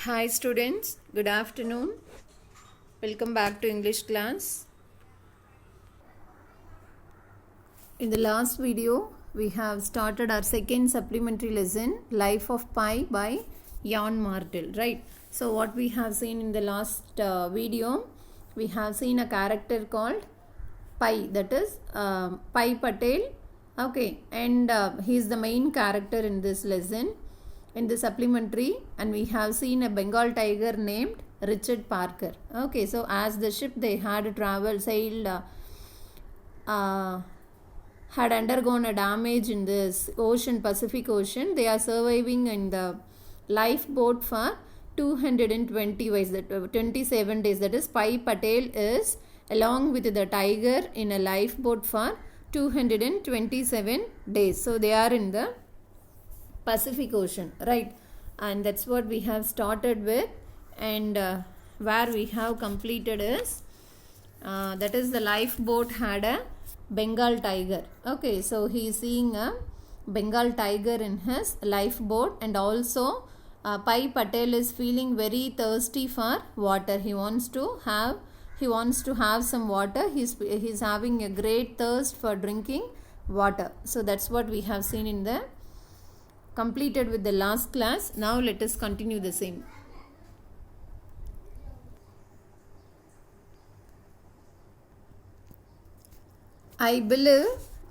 Hi students, good afternoon. Welcome back to English class. In the last video, we have started our second supplementary lesson, Life of Pi by Jan Martel, right? So what we have seen in the last video, we have seen a character called Pi, that is Pi Patel, okay, and he is the main character in this lesson. In the supplementary, and we have seen a Bengal tiger named Richard Parker. Okay, so as the ship they had sailed, had undergone a damage in this ocean, Pacific Ocean, they are surviving in the lifeboat for 220 days, 27 days. That is, Pi Patel is along with the tiger in a lifeboat for 227 days. So they are in the Pacific Ocean, right? And that's what we have started with, and where we have completed is that is the lifeboat had a Bengal tiger. Okay, so he is seeing a Bengal tiger in his lifeboat, and also Pi Patel is feeling very thirsty for water. He wants to have some water. He's having a great thirst for drinking water. So that's what we have seen in the completed with the last class. Now let us continue the same. I believe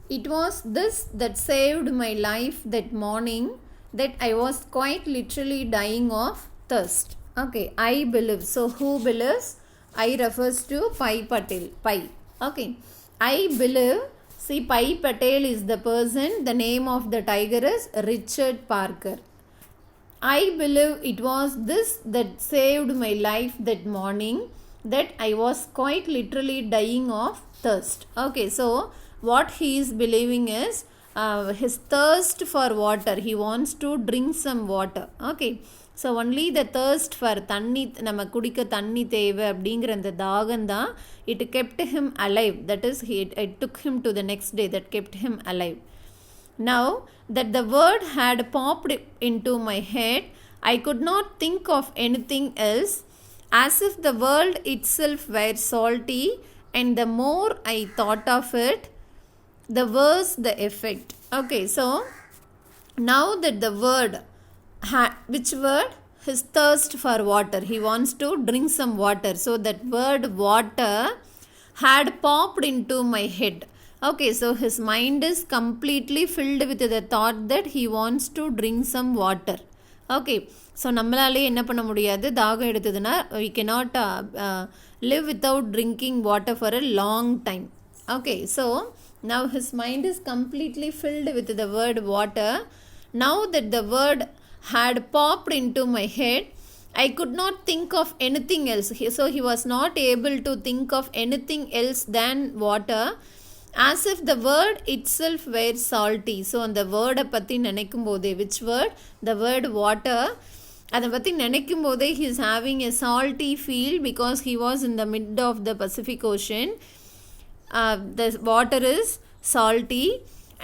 it was this that saved my life that morning, that I was quite literally dying of thirst. Okay, I believe. So who believes? I refers to Pi Patel. Pi. Okay, I believe. See, Pi Patel is the person, the name of the tiger is Richard Parker. I believe it was this that saved my life that morning, that I was quite literally dying of thirst. Okay, so what he is believing is his thirst for water. He wants to drink some water. Okay, so only the thirst for தண்ணி, நம்ம குடிக்க தண்ணி தேவை அப்படிங்கிற அந்த தாகம் தான் it kept him alive. That is, it took him to the next day, that kept him alive. Now that the word had popped into my head, I could not think of anything else, as if the world itself were salty, and the more I thought of it, the worse the effect. Okay, so now that the word which word? His thirst for water. He wants to drink some water. So that word water had popped into my head. Okay, so his mind is completely filled with the thought that he wants to drink some water. Okay, so நம்மளாலே என்ன பண்ண முடியாது, தாகம் எடுத்ததுன்னா we cannot live without drinking water for a long time. Okay, so now his mind is completely filled with the word water. Now that the word had popped into my head, I could not think of anything else. So he was not able to think of anything else than water, as if the word itself were salty. So அந்த வேர்டை பற்றி நினைக்கும் போதே, which word? The word water. அதை பற்றி நினைக்கும் போதே he is having a salty feel, because he was in the mid of the Pacific Ocean. The water is salty,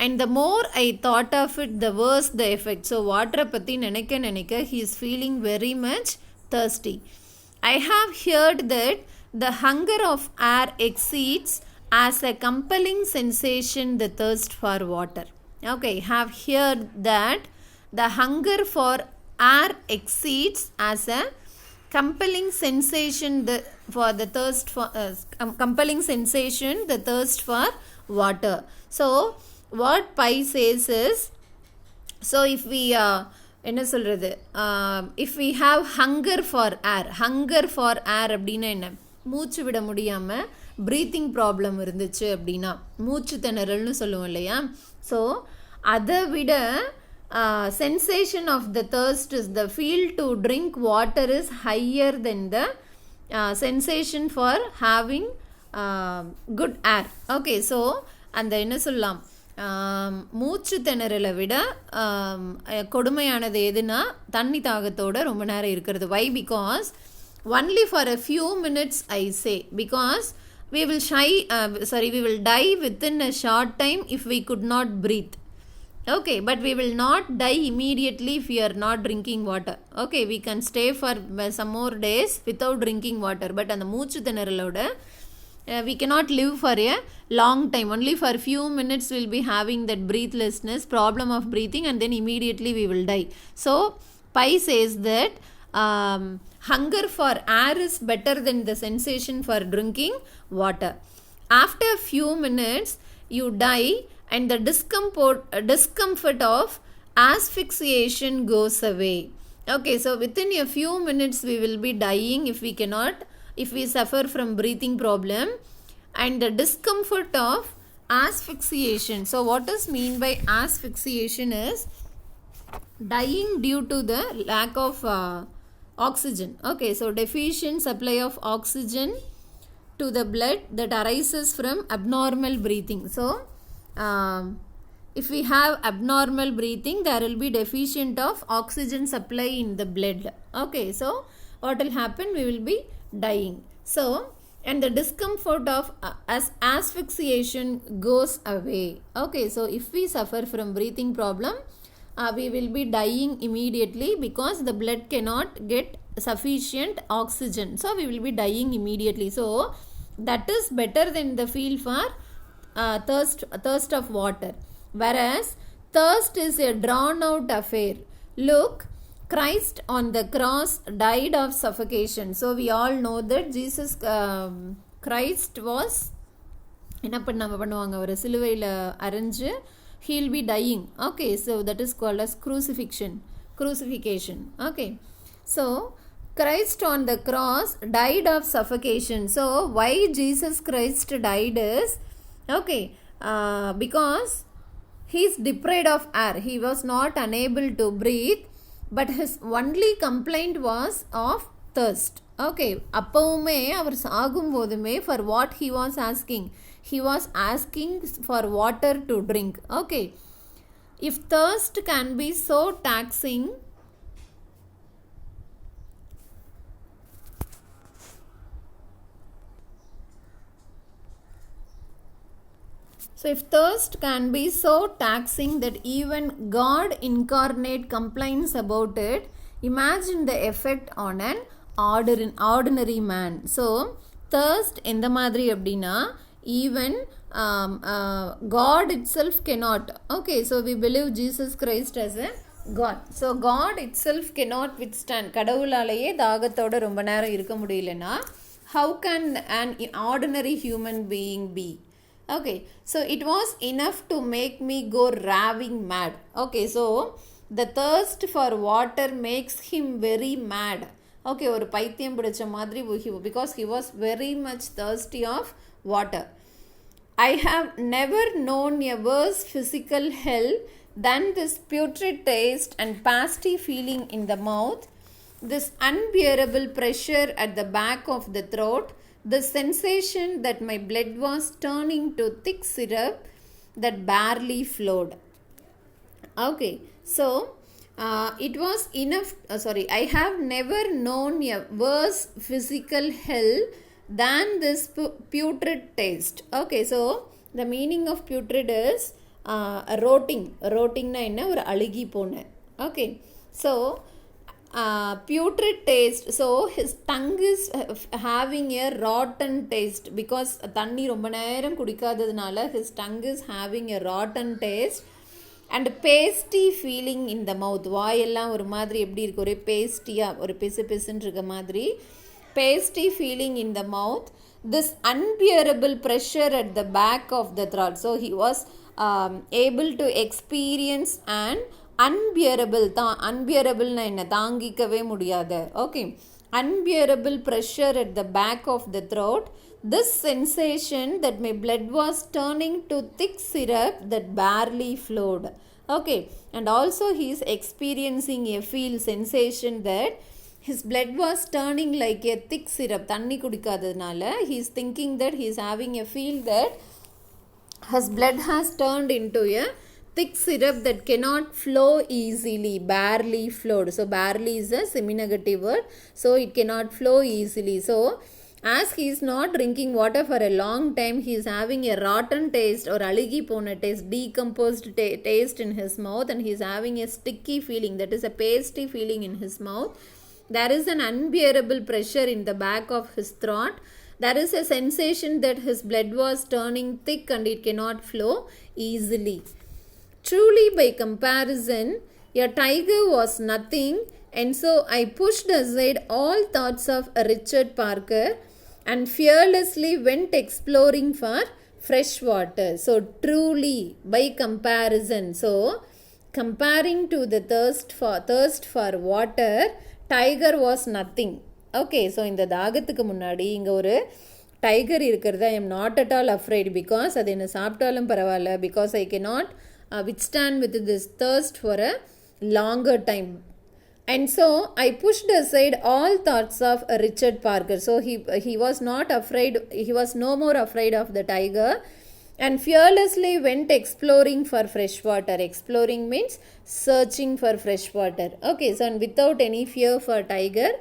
and the more I thought of it, the worse the effect. So water பற்றி நினைக்க he is feeling very much thirsty. I have heard that the hunger of air exceeds as a compelling sensation the thirst for water. Okay, have heard that the hunger for air exceeds as a compelling sensation the thirst for water. So what Pi says is, so if we என்ன சொல்கிறது, if we have hunger for air அப்படின்னா என்ன, மூச்சு விட முடியாமல் breathing problem இருந்துச்சு அப்படின்னா, மூச்சு திணறல்னு சொல்லுவோம் இல்லையா. ஸோ அதை விட sensation of the thirst is the feel to drink water is higher than the sensation for having good air. Okay, so அந்த என்ன சொல்லலாம், மூச்சு திணறலை விட கொடுமையானது எதுனா தண்ணி தாகத்தோட ரொம்ப நேரம் இருக்கிறது. Why? Because only for a few minutes I say, because we will die within a short time if we could not breathe. Okay, but we will not die immediately if we are not drinking water. Okay, we can stay for some more days without drinking water. But அந்த மூச்சு திணறலோட we cannot live for a long time. Only for few minutes we'll be having that breathlessness, problem of breathing, and then immediately we will die. So Pi says that hunger for air is better than the sensation for drinking water. After a few minutes you die and the discomfort of asphyxiation goes away. Okay, so within a few minutes we will be dying if we suffer from breathing problem and the discomfort of asphyxiation. So what is mean by asphyxiation is dying due to the lack of oxygen. Okay, so deficient supply of oxygen to the blood that arises from abnormal breathing. So if we have abnormal breathing, there will be deficient of oxygen supply in the blood. Okay, so what will happen? We will be dying. So and the discomfort of asphyxiation goes away. Okay, so if we suffer from breathing problem, we will be dying immediately because the blood cannot get sufficient oxygen. So we will be dying immediately. So that is better than the feel for thirst of water. Whereas thirst is a drawn out affair. Look, Christ on the cross died of suffocation. So we all know that Jesus Christ was என்ன பண்ணுவாங்க ஒரு சிலுவையில் அரைஞ்சு he'll be dying. Okay, so that is called as crucifixion. Okay, so Christ on the cross died of suffocation. So why Jesus Christ died is because he is deprived of air. He was not unable to breathe, but his only complaint was of thirst. Okay, அப்பவுமே அவர் சாகும் போதுமே for what he was asking for water to drink. Okay, if thirst can be so taxing, so if thirst can be so taxing that even God incarnate complains about it, imagine the effect on an ordinary man. So thirst எந்த மாதிரி அப்படின்னா even God itself cannot. Okay, so we believe Jesus Christ as a God. So God itself cannot withstand. கடவுளாலேயே தாகத்தோட ரொம்ப நேரம் இருக்க முடியலனா how can an ordinary human being be? Okay, so it was enough to make me go raving mad. Okay, so the thirst for water makes him very mad. Okay, ஒரு பைத்தியம் பிடிச்ச மாதிரி because he was very much thirsty of water. I have never known a worse physical hell than this putrid taste and pasty feeling in the mouth, this unbearable pressure at the back of the throat, the sensation that my blood was turning to thick syrup that barely flowed. Okay, so it was enough. I have never known a worse physical hell than this putrid taste. Okay, so the meaning of putrid is rotting na enna or aligi pona. Okay, so putrid taste. So his tongue is having a rotten taste because தண்ணி ரொம்ப நேரம் குடிக்காததுனால his tongue is having a rotten taste and pasty feeling in the mouth. வாயெல்லாம் ஒரு மாதிரி எப்படி இருக்கு, ஒரு பேஸ்டியாக ஒரு பிசுன்னு இருக்க மாதிரி pasty feeling in the mouth, this unbearable pressure at the back of the throat. So he was able to experience an unbearable na enna தாங்கிக்கவே முடியாத. Okay, unbearable pressure at the back of the throat, this sensation that my blood was turning to thick syrup that barely flowed. Okay, and also he is experiencing a feel sensation that his blood was turning like a thick syrup. தண்ணி குடிக்காததுனால he is thinking that he is having a feel that his blood has turned into a thick syrup that cannot flow easily, barely flowed. So barely is a semi-negative word, so it cannot flow easily. So As he is not drinking water for a long time, he is having a rotten taste or aligi pona taste, decomposed taste in his mouth, and he is having a sticky feeling, that is a pasty feeling in his mouth. There is an unbearable pressure in the back of his throat. There is a sensation that his blood was turning thick and it cannot flow easily. Truly, by comparison, a tiger was nothing, and so I pushed aside all thoughts of Richard Parker and fearlessly went exploring for fresh water. So, truly, by comparison, so comparing to the thirst for water, tiger was nothing. Okay, so இந்த தாகத்துக்கு முன்னாடி இங்கே ஒரு tiger இருக்கிறத I am not at all afraid because அது என்ன சாப்பிட்டாலும் பரவாயில்ல because I can not withstand with this thirst for a longer time. And so I pushed aside all thoughts of Richard Parker. So he was not afraid, he was no more afraid of the tiger, and fearlessly went exploring for fresh water. Exploring means searching for fresh water. Okay, so and without any fear for tiger,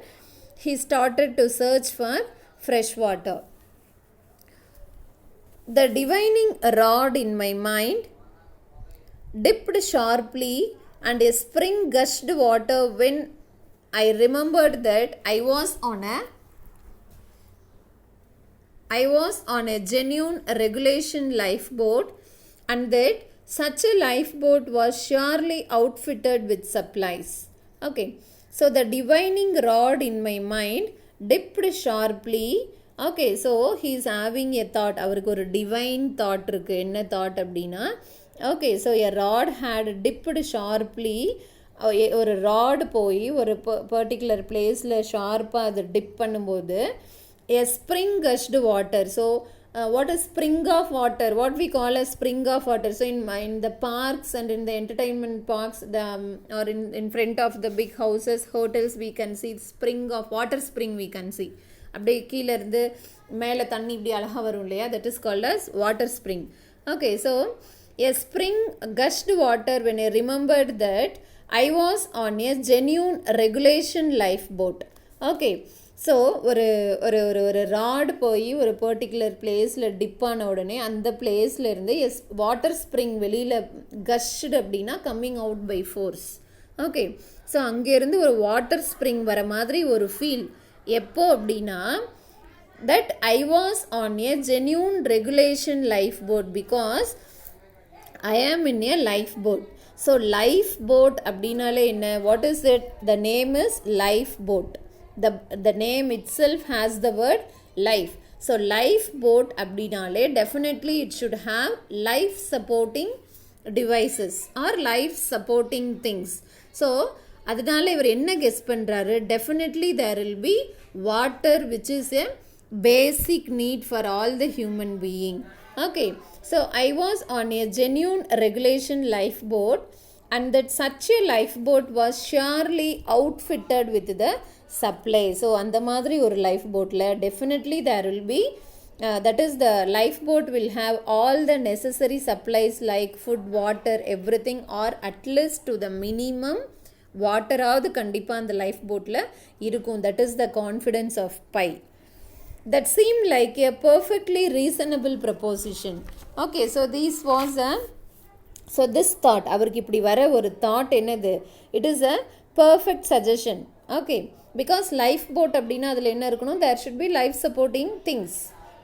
he started to search for fresh water. The divining rod in my mind dipped sharply, and a spring gushed water when I remembered that I was on a genuine regulation lifeboat, and that such a lifeboat was surely outfitted with supplies. Okay, so the divining rod in my mind dipped sharply. Okay, so he is having a thought. அவருக்கு ஒரு divine thought இருக்கு. என்ன thought அப்படின்னா, okay, so a rod had dipped sharply. ஒரு rod போய் ஒரு particular பிளேஸில் ஷார்ப்பாக அது டிப் பண்ணும்போது a spring gushed water. So what is spring of water? What we call as spring of water? So in the parks and in the entertainment parks, or in front of the big houses, hotels, we can see spring of water. Spring we can see அப்படியே கீழே இருந்து மேலே தண்ணி இப்படி அழகாக வரும் இல்லையா, that is called as water spring. Okay, so a spring gushed water when I remembered that I was on a genuine regulation lifeboat. Okay, so ஒரு ஒரு ஒரு ஒரு ராட் போய் ஒரு பர்டிகுலர் பிளேஸில் டிப் ஆன உடனே அந்த பிளேஸில் இருந்து வாட்டர் ஸ்ப்ரிங் வெளியில் கஷ்டு அப்படின்னா coming out by force. Okay, so அங்கேருந்து ஒரு வாட்டர் ஸ்ப்ரிங் வர மாதிரி ஒரு ஃபீல். எப்போ அப்படின்னா that I was on a genuine regulation lifeboat because I am in a lifeboat. So lifeboat அப்படின்னாலே என்ன, what is it? The name is lifeboat. The name itself has the word life. So lifeboat அப்படின்னாலே definitely it should have life supporting devices or life supporting things. So அதனால இவர் என்ன guess பண்ணுறாரு, definitely there will be water which is a basic need for all the human being. Okay, so I was on a genuine regulation lifeboat, and that such a lifeboat was surely outfitted with the supply. So அந்த மாதிரி ஒரு lifeboatல definitely there will be that is the lifeboat will have all the necessary supplies like food, water, everything, or at least to the minimum வாட்டராவது கண்டிப்பாக அந்த life போட்டில் இருக்கும். That is the confidence of Pi. That seemed like a perfectly reasonable proposition. Okay, so this was this thought, அவருக்கு இப்படி வர ஒரு thought என்னது, it is a perfect suggestion. Okay, because life boat அப்படின்னா அதில் என்ன இருக்கணும், there should be life supporting things.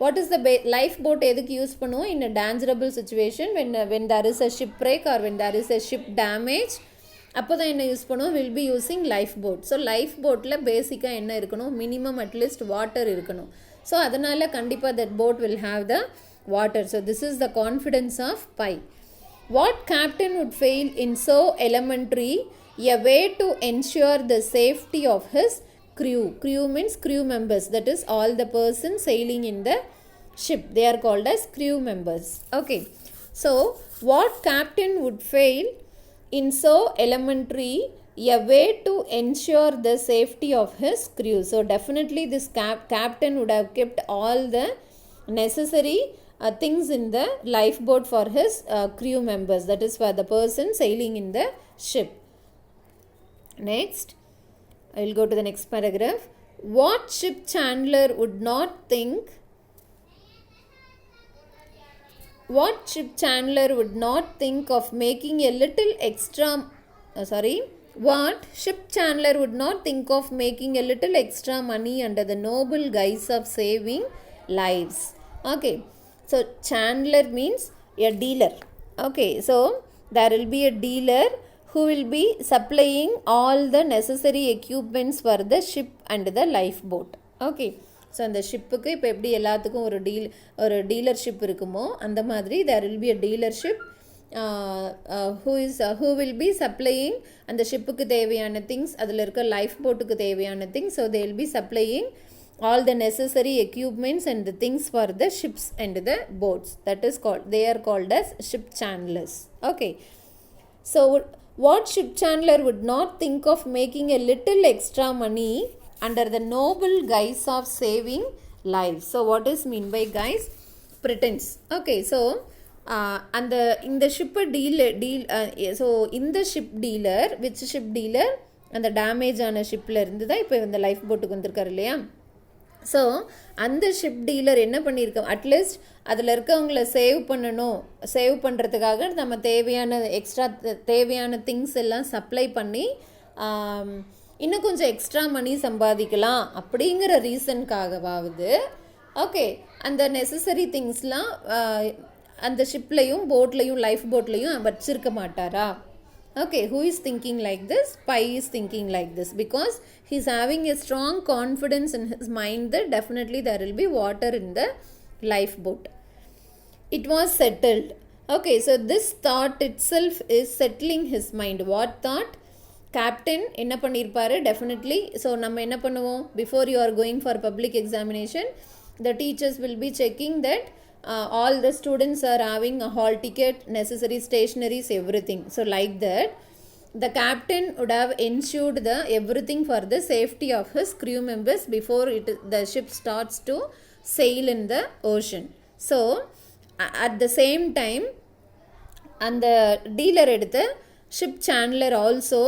What is the life boat எதுக்கு யூஸ் பண்ணுவோம், in a dangerable situation, when there is a shipwreck or when there is a ship damage, அப்போ தான் என்ன use பண்ணுவோம், will be using life boat. So life போட்டில் பேசிக்காக என்ன இருக்கணும், மினிமம் அட்லீஸ்ட் வாட்டர் இருக்கணும். ஸோ அதனால் கண்டிப்பாக that boat will have the water. So this is the confidence of Pi. What captain would fail in so elementary a way to ensure the safety of his crew. Crew means crew members, that is all the persons sailing in the ship, they are called as crew members. Okay, so what captain would fail in so elementary a way to ensure the safety of his crew. So definitely this captain would have kept all the necessary things in the lifeboat for his crew members, that is for the person sailing in the ship. Next, I will go to the next paragraph. What ship chandler would not think? What ship chandler would not think of making a little extra? What ship chandler would not think of making a little extra money under the noble guise of saving lives? Okay, so chandler means a dealer. Okay, so there will be a dealer who will be supplying all the necessary equipments for the ship and the lifeboat. Okay, so அந்த ஷிப்புக்கு இப்போ எப்படி எல்லாத்துக்கும் ஒரு dealership இருக்குமோ அந்த மாதிரி there will be a dealership who will be supplying அந்த ஷிப்புக்கு தேவையான திங்ஸ், அதில் இருக்க லைஃப் போட்டுக்கு தேவையான things. So they will be supplying all the necessary equipments and the things for the ships and the boats. That is called, they are called as ship chandlers. Okay, so what ship chandler would not think of making a little extra money under the noble guise of saving lives? So what is mean by guise? Pretense. Okay, so and in the ship so in the ship dealer, which ship dealer அந்த damage ஆன ஷிப்பில் இருந்து தான் இப்போ இந்த life போட்டுக்கு வந்திருக்காரு இல்லையா. ஸோ அந்த ஷிப் டீலர் என்ன பண்ணியிருக்கோம், அட்லீஸ்ட் அதில் இருக்கவங்கள சேவ் பண்ணுறதுக்காக நம்ம தேவையான திங்ஸ் எல்லாம் சப்ளை பண்ணி இன்னும் கொஞ்சம் எக்ஸ்ட்ரா மணி சம்பாதிக்கலாம் அப்படிங்கிற ரீசனுக்காகவாவது ஓகே அந்த நெசசரி திங்ஸ்லாம் அந்த ஷிப்லையும் போட்லையும் லைஃப் போட்லையும் வச்சிருக்க மாட்டாரா? Okay, who is thinking like this? Pi is thinking like this because he is having a strong confidence in his mind that definitely there will be water in the lifeboat. It was settled. Okay, so this thought itself is settling his mind. What thought? Captain என்ன பண்ணியிருப்பாரு definitely. So நம்ம என்ன பண்ணுவோம், before you are going for public examination, the teachers will be checking that all the students are having a hall ticket, necessary stationaries, everything. So like that, the captain would have ensured everything for the safety of his crew members before the ship starts to sail in the ocean. So at the same time, and the dealer எடுத்த ship Chandler also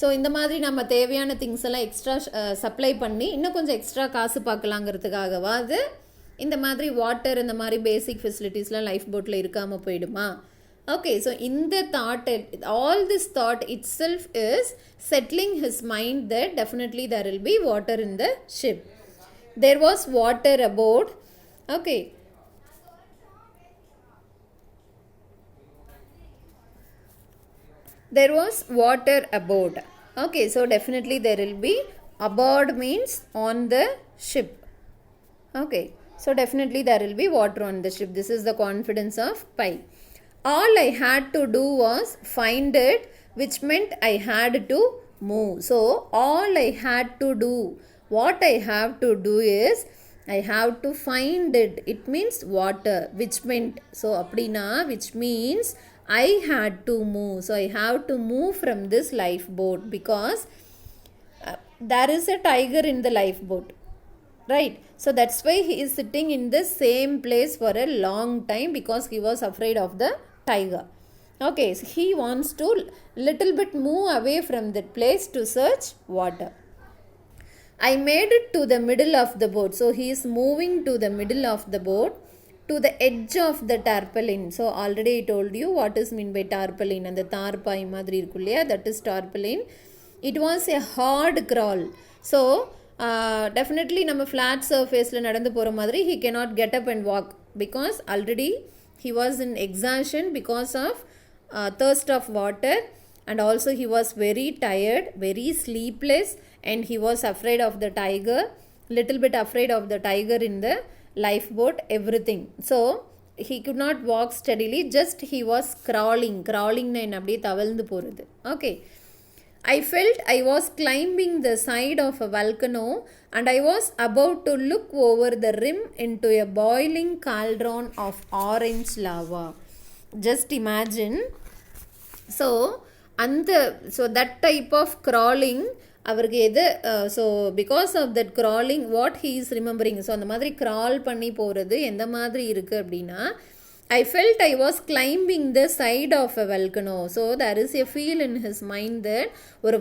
so இந்த மாதிரி நம்ம தேவையான things எல்லாம் extra supply பண்ணி இன்னும் கொஞ்சம் extra காசு பார்க்கலாங்கிறதுக்காகவா அது இந்த மாதிரி வாட்டர் இந்த மாதிரி பேசிக் ஃபெசிலிட்டிஸ்லாம் லைஃப் போட்டில் இருக்காமல் போயிடுமா? ஓகே, ஸோ இந்த thought, all this thought itself is settling his mind that definitely there will be water in the ship. There was water about. Okay, there was water aboard. Okay, so definitely there will be, aboard means on the ship. Okay, so definitely there will be water on the ship. This is the confidence of Pi. All I had to do was find it, which meant I had to move. So all I had to do, what I have to do is I have to find it. It means water, which meant, so appadina, which means I had to move. So I have to move from this lifeboat because there is a tiger in the lifeboat, right? So that's why he is sitting in the same place for a long time because he was afraid of the tiger. Okay, so he wants to little bit move away from that place to search water. I made it to the middle of the boat. So he is moving to the middle of the boat, to the edge of the tarpaulin. So already I told you what is mean by tarpaulin. And the tarpai madri irukku, that is tarpaulin. It was a hard crawl. So definitely நம்ம flat surfaceல நடந்து போகிற மாதிரி he cannot get up and walk because already he was in exhaustion because of thirst of water, and also he was very tired, very sleepless, and he was afraid of the tiger, little bit afraid of the tiger in the lifeboat, everything. So he could not walk steadily, just he was crawling na அப்படியே தவழ்ந்து போகிறது. Okay, I felt I was climbing the side of a volcano and I was about to look over the rim into a boiling cauldron of orange lava. Just imagine. So that type of crawling அவருக்கு எது, so because of that crawling what he is remembering. So அந்த மாதிரி crawl பண்ணி போகிறது எந்த மாதிரி இருக்குது அப்படின்னா, I felt I was climbing the side of a volcano. So there is a feel in his mind that ஒரு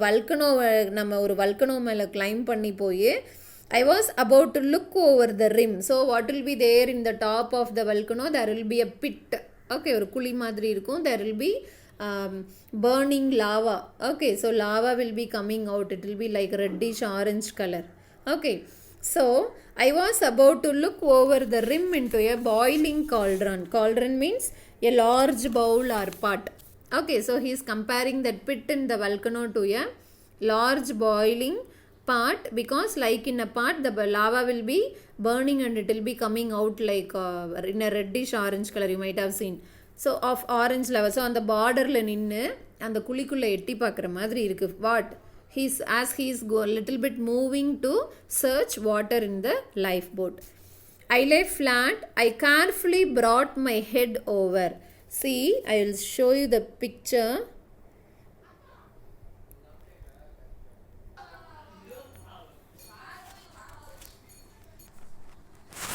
வல்கனோ மேலே climb பண்ணி போய் I was about to look over the rim. So what will be there in the top of the volcano? There will be a pit. Okay, ஒரு குழி மாதிரி இருக்கும். There will be burning lava. Okay, so lava will be coming out. It will be like reddish orange color. Okay, so I was about to look over the rim into a boiling cauldron. Cauldron means a large bowl or pot. Okay, so he is comparing that pit in the volcano to a large boiling pot, because like in a pot the lava will be burning and it will be coming out like in a reddish orange color, you might have seen. So of orange lava. So on the border la ninnu and the kulikulla etti paakra madri irukku. What? As he is a little bit moving to search water in the lifeboat. I lay flat. I carefully brought my head over. See, I will show you the picture.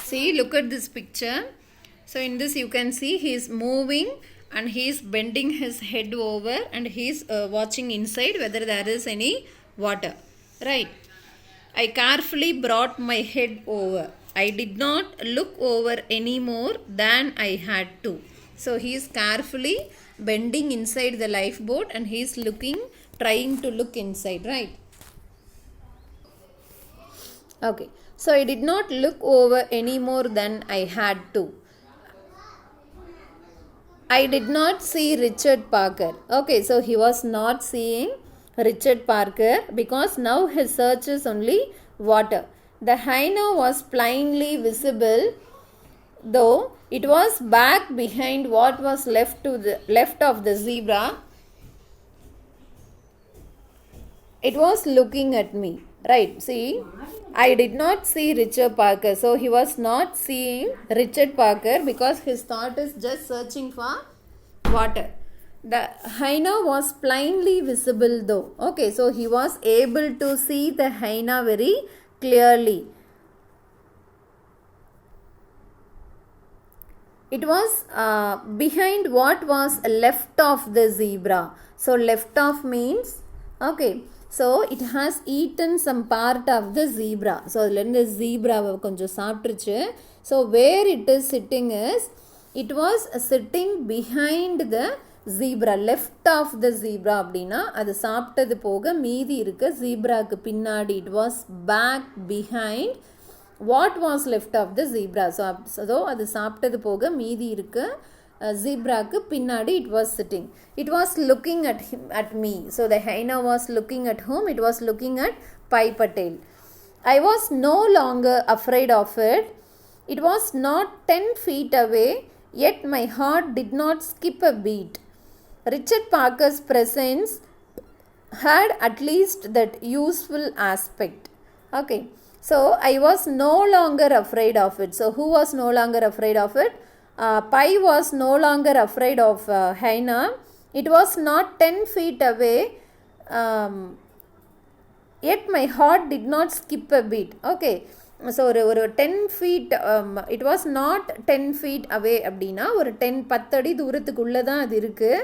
See, look at this picture. So in this you can see he is moving and he is bending his head over and he is watching inside whether there is any water. Right. I carefully brought my head over. I did not look over any more than I had to. So he is carefully bending inside the lifeboat and he is trying to look inside. Right. Okay. So I did not look over any more than I had to. I did not see Richard Parker. Okay, so he was not seeing Richard Parker because now his search is only water. The hyena was plainly visible, though it was back behind what was left of the zebra. It was looking at me. Right, see, I did not see Richard Parker. So he was not seeing Richard Parker because his thought is just searching for water. The hyena was plainly visible though. Okay, so he was able to see the hyena very clearly. It was behind what was left of the zebra. So left of means, okay, so it has eaten some part of the zebra. So the zebra konjam saaptruchu. So where it is sitting is, it was sitting behind the zebra, left of the zebra அப்படினா அது சாப்பிட்டது போக மீதி இருக்க ஜீப்ராக்கு பின்னாடி. It was back behind what was left of the zebra. So அது சாப்பிட்டது போக மீதி இருக்க zebraக்கு பின்னாடி it was sitting. It was looking at me. So the hyena was looking at whom? It was looking at Pai Patel. I was no longer afraid of it. It was not 10 feet away, yet my heart did not skip a beat. Richard Parker's presence had at least that useful aspect. Okay, so I was no longer afraid of it. So who was no longer afraid of it? Pai was no longer afraid of hyena. It was not 10 feet away, yet my heart did not skip a beat. Okay, so ஒரு 10 feet, it was not 10 feet away அப்படின்னா ஒரு 10 அடி தூரத்துக்குள்ளே தான் அது இருக்குது.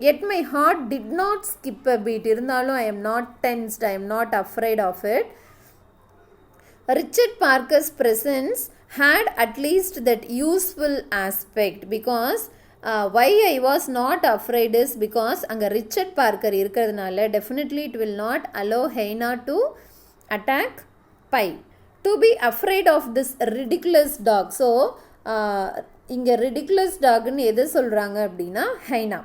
Yet my heart did not skip a beat. இருந்தாலும் I am not tensed, I am not afraid of it. Richard Parker's presence had at least that useful aspect, because why I was not afraid is because அங்கே Richard Parker இருக்கிறதுனால definitely it will not allow hyena to attack Pai. To be afraid of this ridiculous dog. So இங்கே ridiculous dogன்னு எது சொல்கிறாங்க அப்படின்னா hyena.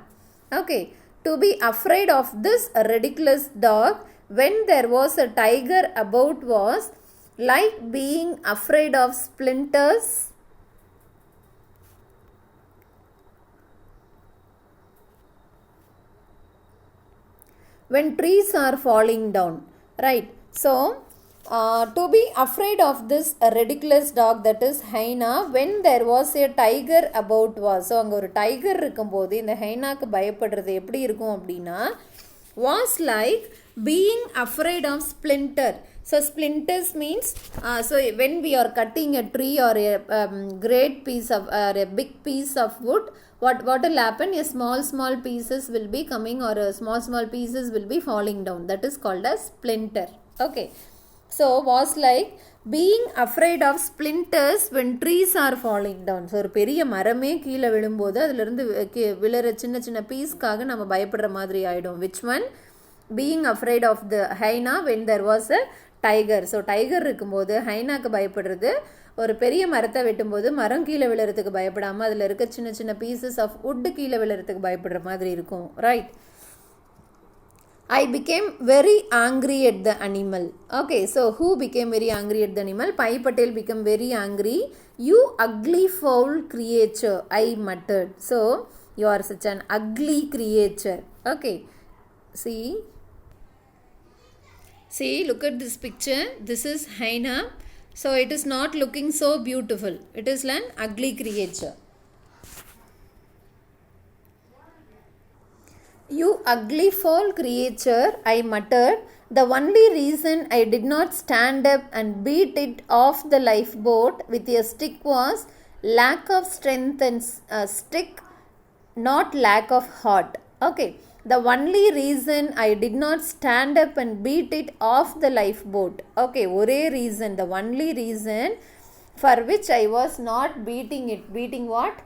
Okay, to be afraid of this ridiculous dog when there was a tiger about was like being afraid of splinters when trees are falling down. Right, so to be afraid of this ridiculous dog, that is hyena, when there was a tiger about was. So அங்கே ஒரு tiger இருக்கும்போது இந்த ஹைனாக்கு பயப்படுறது எப்படி இருக்கும் அப்படின்னா, was like being afraid of splinter. So splinters means, so when we are cutting a tree or a great piece of or a big piece of wood, what will happen? A small pieces will be coming, or small pieces will be falling down. That is called as splinter. Okay. So was like being afraid of splinters when trees are falling down. So ஒரு பெரிய மரமே கீழே விழும்போது அதிலிருந்து விழுற சின்ன சின்ன பீஸ்க்காக நம்ம பயப்படுற மாதிரி ஆகிடும். Which one? being afraid of the hyena when there was a tiger. So tiger இருக்கும்போது ஹைனாக்கு பயப்படுறது, ஒரு பெரிய மரத்தை வெட்டும்போது மரம் கீழே விழுறதுக்கு பயப்படாமல் அதில் இருக்க சின்ன சின்ன பீசஸ் ஆஃப் வுட்டு கீழே விழுறதுக்கு பயப்படுற மாதிரி இருக்கும். Right. I became very angry at the animal. Okay, so who became very angry at the animal? Pai Patel became very angry. You ugly foul creature, I muttered. So you are such an ugly creature. Okay, see, look at this picture. This is hyena. So it is not looking so beautiful. It is an ugly creature. You ugly foul creature, I muttered. The only reason I did not stand up and beat it off the lifeboat with a stick was lack of strength and stick, not lack of heart. Okay, the only reason I did not stand up and beat it off the lifeboat. Okay, ஒரே reason, the only reason for which I was not beating it. Beating what?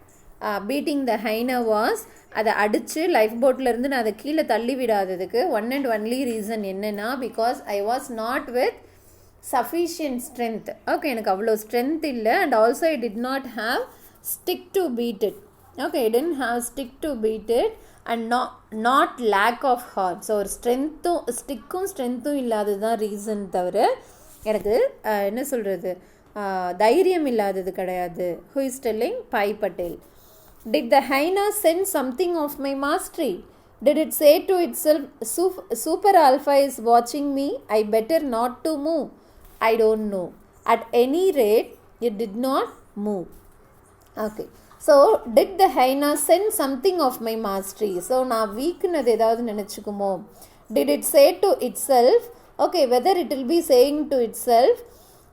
Beating the hyena was, அதை அடித்து life போட்டிலேருந்து நான் அதை கீழே தள்ளி விடாததுக்கு one and only reason என்னென்னா, because I was not with sufficient strength. Okay, எனக்கு அவ்வளோ ஸ்ட்ரென்த் இல்லை. And also I did not have stick to beat it. Okay, I didn't have stick to beat it and not lack of heart. So ஒரு ஸ்டிக்கும் ஸ்ட்ரென்த்தும் இல்லாதது தான் reason தவிர எனக்கு என்ன சொல்கிறது தைரியம் இல்லாதது கிடையாது. Who is telling? By Patel. Did the hyena sense something of my mastery? Did it say to itself, Super Alpha is watching me, I better not to move? I don't know. At any rate, it did not move. Okay. So, did the hyena sense something of my mastery? So, நான் வீக்குனது ஏதாவது நினச்சிக்குமோ? Did it say to itself, okay, whether it will be saying to itself,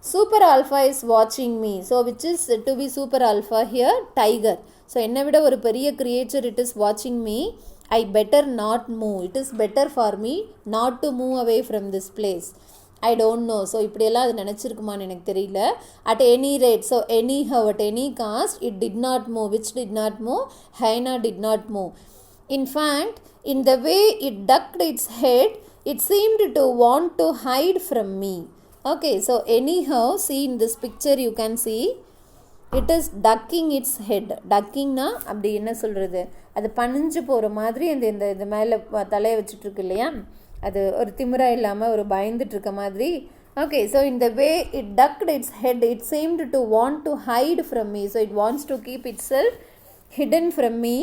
Super Alpha is watching me. So, which is to be Super Alpha here? Tiger. So என்னை விட ஒரு பெரிய creature it is வாட்சிங் me, I better not move, it is better for me not to move away from this place. I don't know. So இப்படியெல்லாம் அது நினச்சிருக்குமான்னு எனக்கு தெரியல. At any rate, so anyhow, at any cost, it did not move. Which did not move? Hyena did not move. In fact, in the way it tucked its head, it seemed to want to hide from me. Okay, so anyhow, see in this picture you can see it is ducking its head. டக்கிங்னா அப்படி என்ன சொல்கிறது, அது பணிஞ்சு போகிற மாதிரி இந்த இந்த மேலே தலையை வச்சுட்ருக்கு இல்லையா, அது ஒரு திமிரா இல்லாமல் ஒரு பயந்துட்டுருக்க மாதிரி. ஓகே, ஸோ இந்த way it tucked its head, it seemed to want to hide from me. So it wants to keep itself hidden from me,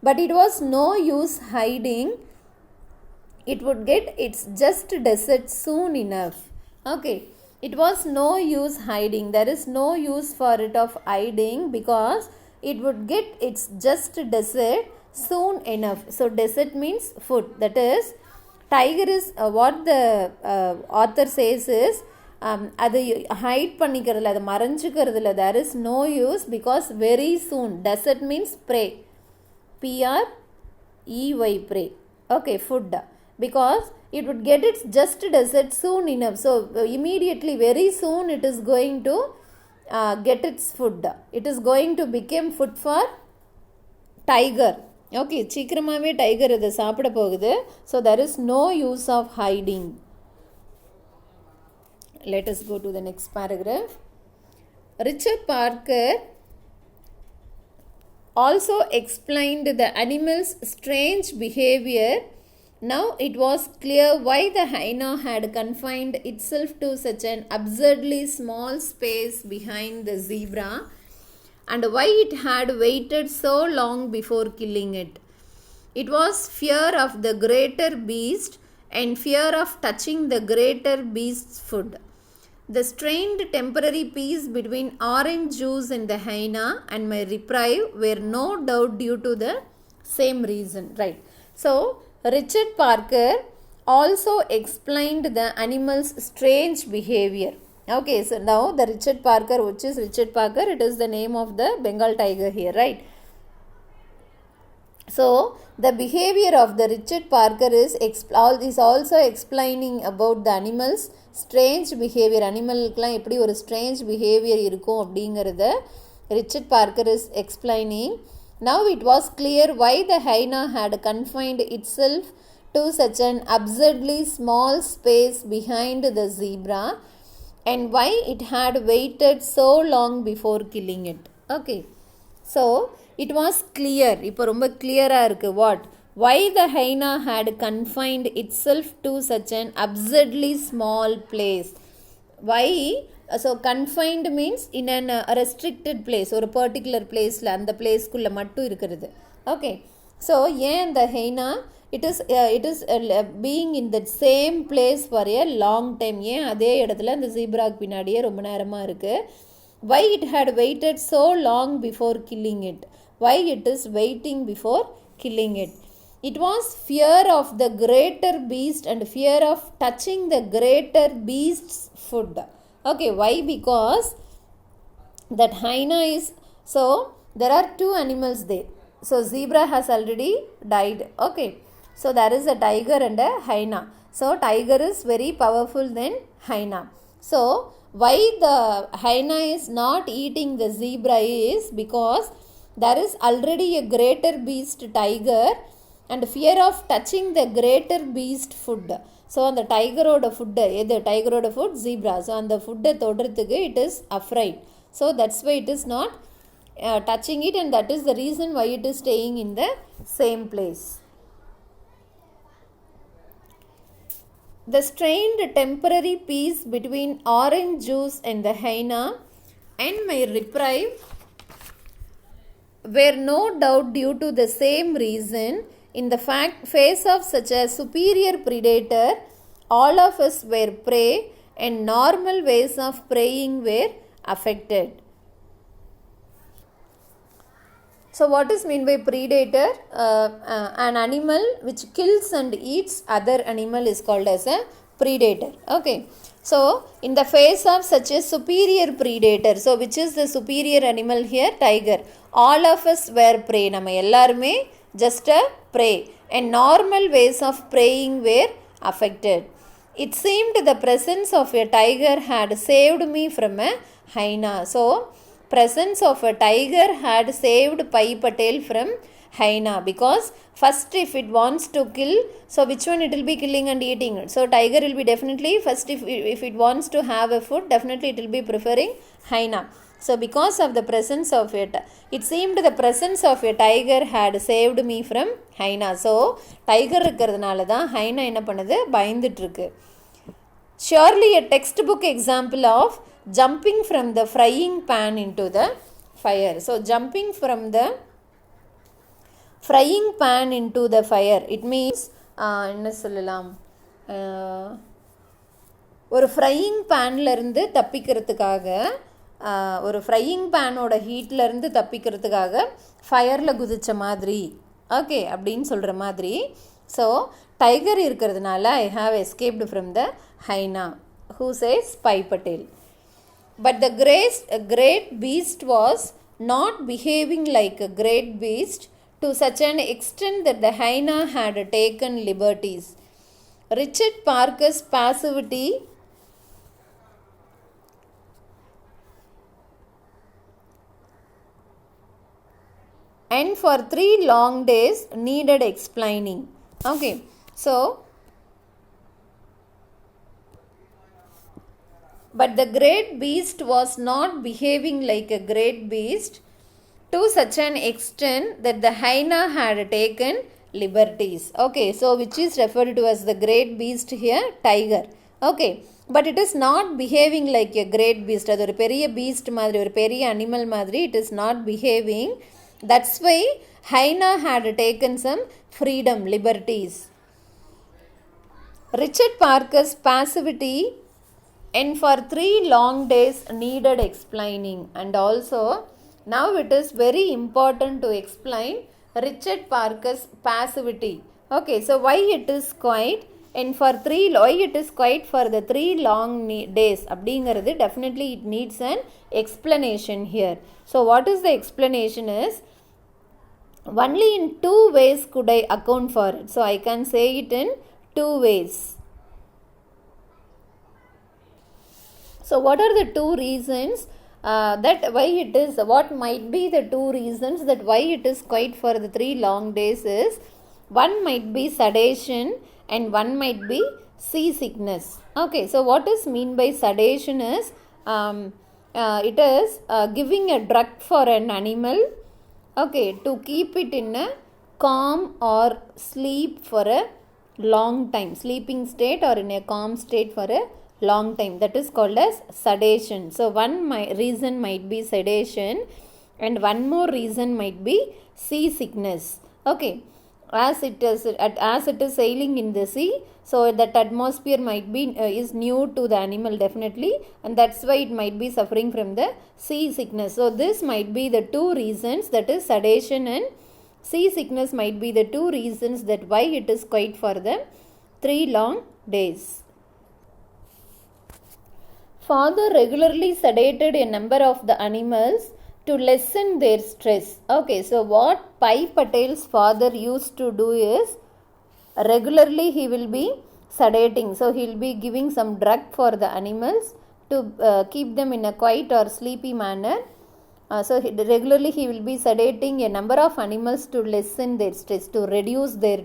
but it was no use hiding. It would get its just desert soon enough. Okay, it was no use hiding. There is no use for it of hiding because it would get its just desert soon enough. So desert means food. That is, tiger is what the author says is அது height பண்ணிக்கிறதுல, அது மறைஞ்சிக்கிறதுல there is no use because very soon. Desert means prey. P-R-E-Y, prey. Okay, food. Because it would get its just desert soon enough. So immediately, very soon, it is going to get its food. It is going to become food for tiger. Okay, சீக்கிரமாகவே tiger இதை சாப்பிட போகுது. So there is no use of hiding. Let us go to the next paragraph. Richard Parker also explained the animal's strange behavior. Now it was clear why the hyena had confined itself to such an absurdly small space behind the zebra, and why it had waited so long before killing it. It was fear of the greater beast and fear of touching the greater beast's food. The strained temporary peace between orange juice and the hyena and my reprieve were no doubt due to the same reason. Right. So, Richard Parker also explained the animal's strange behavior. Okay, so now the Richard Parker, which is Richard Parker, it is the name of the Bengal tiger here, right? So, the behavior of the Richard Parker is also explaining about the animal's strange behaviour, அனிமலுக்கெலாம் எப்படி ஒரு strange behaviour இருக்கும் அப்படிங்கிறத Richard Parker is explaining. Now it was clear why the hyena had confined itself to such an absurdly small space behind the zebra and why it had waited so long before killing it. Okay, so it was clear. இப்போ ரொம்ப கிளியராக இருக்குது. What? Why the hyena had confined itself to such an absurdly small place. Why? So confined means in an restricted place, ஒரு particular பிளேஸில், அந்த பிளேஸ்க்குள்ளே மட்டும் இருக்கிறது. Okay, so ஏன் இந்த ஹைனா it is being in that same place for a long time, ஏன் அதே இடத்துல அந்த ஜீப்ராக்கு பின்னாடியே ரொம்ப நேரமாக இருக்குது. Why it had waited so long before killing it. Why it is waiting before killing it. It was fear of the greater beast and fear of touching the greater beast's food. Okay, why? Because that hyena is, so there are two animals there. So zebra has already died. Okay, so there is a tiger and a hyena. So tiger is very powerful than hyena. So why the hyena is not eating the zebra is because there is already a greater beast tiger and fear of touching the greater beast food. So அந்த டைகரோட food எது? டைகரோட food zebra. So அந்த ஃபுட்டை தொடுறதுக்கு it is afraid. So that's why it is not touching it, and that is the reason why it is staying in the same place. The strained temporary peace between orange juice and the hyena and my reprieve were no doubt due to the same reason. In the face of such a superior predator, all of us were prey and normal ways of preying were affected. So what is meant by predator? An animal which kills and eats other animal is called as a predator. Okay, so in the face of such a superior predator, so which is the superior animal here? Tiger. All of us were prey. நம்ம எல்லாருமே just a prey, and normal ways of preying were affected. It seemed the presence of a tiger had saved me from a hyena. So presence of a tiger had saved Pai Patel from hyena, because first if it wants to kill, so which one it will be killing and eating? So tiger will be definitely first, if it wants to have a food, definitely it will be preferring hyena. So because of the presence of it, it seemed the presence of a tiger had saved me from hyena. So tiger இருக்கிறதுனால தான் hyena என்ன பண்ணுது? பயந்துட்டு இருக்கு. Surely a textbook example of jumping from the frying pan into the fire. So jumping from the frying pan into the fire, it means என்ன சொல்லலாம், ஒரு frying பேன்லேருந்து தப்பிக்கிறதுக்காக, ஒரு ஃப்ரையிங் பேனோட ஹீட்லேருந்து தப்பிக்கிறதுக்காக ஃபயரில் குதித்த மாதிரி, ஓகே அப்படின்னு சொல்கிற மாதிரி. ஸோ டைகர் இருக்கிறதுனால I have escaped from the hyena, who chase by Patel. But the great beast was not behaving like a great beast to such an extent that the hyena had taken liberties. Richard Parker's passivity and for 3 long days needed explaining. Okay, so but the great beast was not behaving like a great beast to such an extent that the hyena had taken liberties. Okay, so which is referred to as the great beast here? Tiger. Okay, but it is not behaving like a great beast. அது ஒரு பெரிய beast மாதிரி, ஒரு பெரிய animal மாதிரி it is not behaving. That's why hyena had taken some freedom, liberties. Richard Parker's passivity and for 3 long days needed explaining. And also now it is very important to explain Richard Parker's passivity. Okay, so why it is quiet and for 3, why it is quiet for the 3 long days அப்படிங்கிறது definitely it needs an explanation here. So what is the explanation is, only in 2 ways could I account for it. So I can say it in 2 ways. So what are the two reasons that why it is, what might be the two reasons that why it is quiet for the 3 long days is, one might be sedation and one might be seasickness. Okay, so what is mean by sedation is, it is giving a drug for an animal, okay, to keep it in a calm or sleep for a long time, sleeping state or in a calm state for a long time. That is called as sedation. So one reason might be sedation and one more reason might be seasickness. Okay, as it is sailing in the sea, so that atmosphere might be is new to the animal definitely, and that's why it might be suffering from the seasickness. So this might be the two reasons, that is sedation and seasickness might be the two reasons that why it is quiet for the 3 long days. Father regularly sedated a number of the animals to lessen their stress. Okay, so what Pai Patel's father used to do is, regularly he will be sedating. So he will be giving some drug for the animals to keep them in a quiet or sleepy manner. So regularly he will be sedating a number of animals to lessen their stress, to reduce their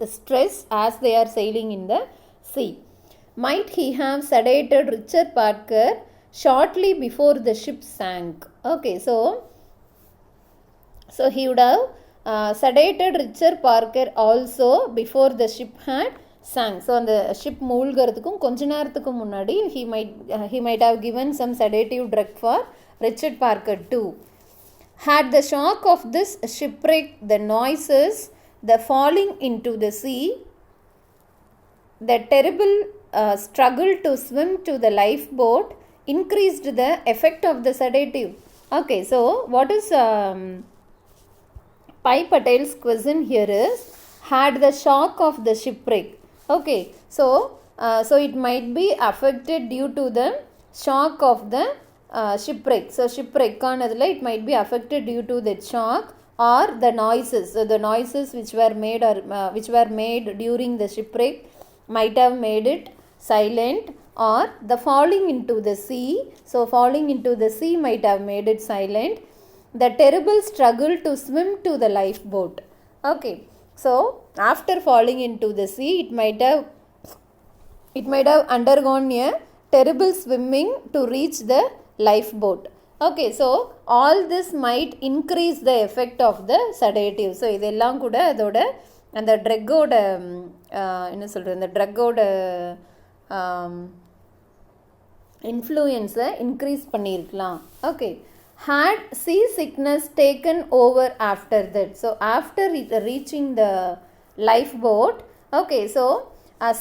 stress as they are sailing in the sea. Might he have sedated Richard Parker shortly before the ship sank? Okay, so he would have sedated Richard Parker also before the ship had sank. So the ship மூழ்கிறதுக்கும் கொஞ்ச நேரத்துக்கு முன்னாடி he might have given some sedative drug for Richard Parker too. Had the shock of this shipwreck, the noises, the falling into the sea, the terrible struggle to swim to the lifeboat increased the effect of the sedative. Okay, so what is Pai Patel's question here is, had the shock of the shipwreck. Okay, so it might be affected due to the shock of the shipwreck. So shipwreck ஆனதுல it might be affected due to that shock or the noises. So the noises which were made during the shipwreck might have made it silent, or the falling into the sea. So falling into the sea might have made it silent. The terrible struggle to swim to the lifeboat. Okay, so after falling into the sea, it might have undergone a terrible swimming to reach the lifeboat. Okay, so all this might increase the effect of the sedative. So இதெல்லாம் கூட அதோட அந்த ட்ரக்கோட என்ன சொல்கிறது, அந்த ட்ரக்கோட இன்ஃப்ளூயன்ஸை increase பண்ணியிருக்கலாம். Okay, had seasickness taken over after that? So after reaching the lifeboat, okay, so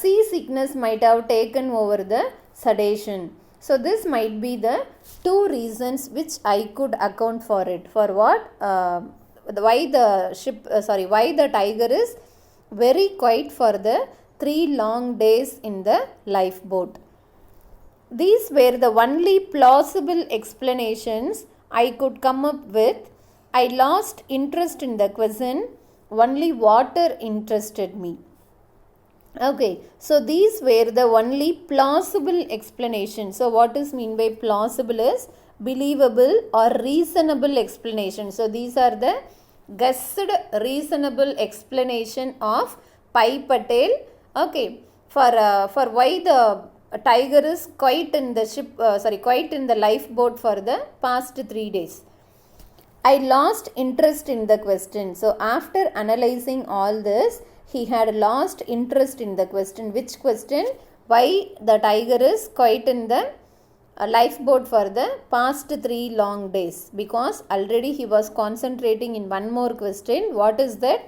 seasickness might have taken over the sedation. So this might be the two reasons which I could account for it. For what? Why the tiger is very quiet for the 3 long days in the lifeboat. These were the only plausible explanations I could come up with. I lost interest in the question. Only water interested me. Okay, so these were the only plausible explanations. So what is mean by plausible is believable or reasonable explanation. So these are the guessed reasonable explanation of Pai Patel. Okay, for why the tiger is quiet in the quiet in the lifeboat for the past 3 days. I lost interest in the question. So after analyzing all this, he had lost interest in the question. Which question? Why the tiger is quiet in the lifeboat for the past 3 long days? Because already he was concentrating in one more question. What is that?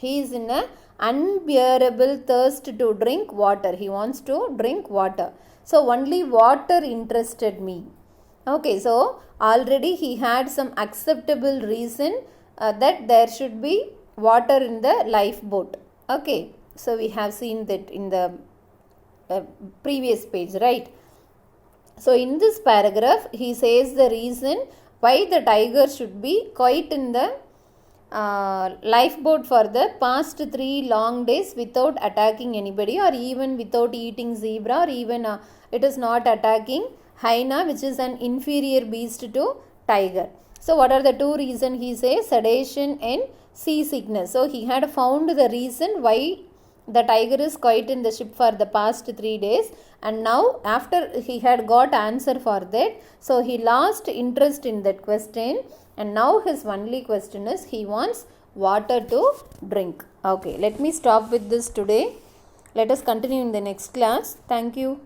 He is in a unbearable thirst to drink water. He wants to drink water. So only water interested me. Okay, so already he had some acceptable reason that there should be water in the lifeboat. Okay, so we have seen that in the previous page, right? So in this paragraph he says the reason why the tiger should be quiet in the lifeboat for the past 3 long days without attacking anybody, or even without eating zebra, or even it is not attacking hyena, which is an inferior beast to tiger. So what are the two reasons? He says sedation and seasickness. So he had found the reason why the tiger is quiet in the ship for the past 3 days, and now after he had got answer for that, so he lost interest in that question, and now his only question is he wants water to drink. Okay, let me stop with this today. Let us continue in the next class. Thank you.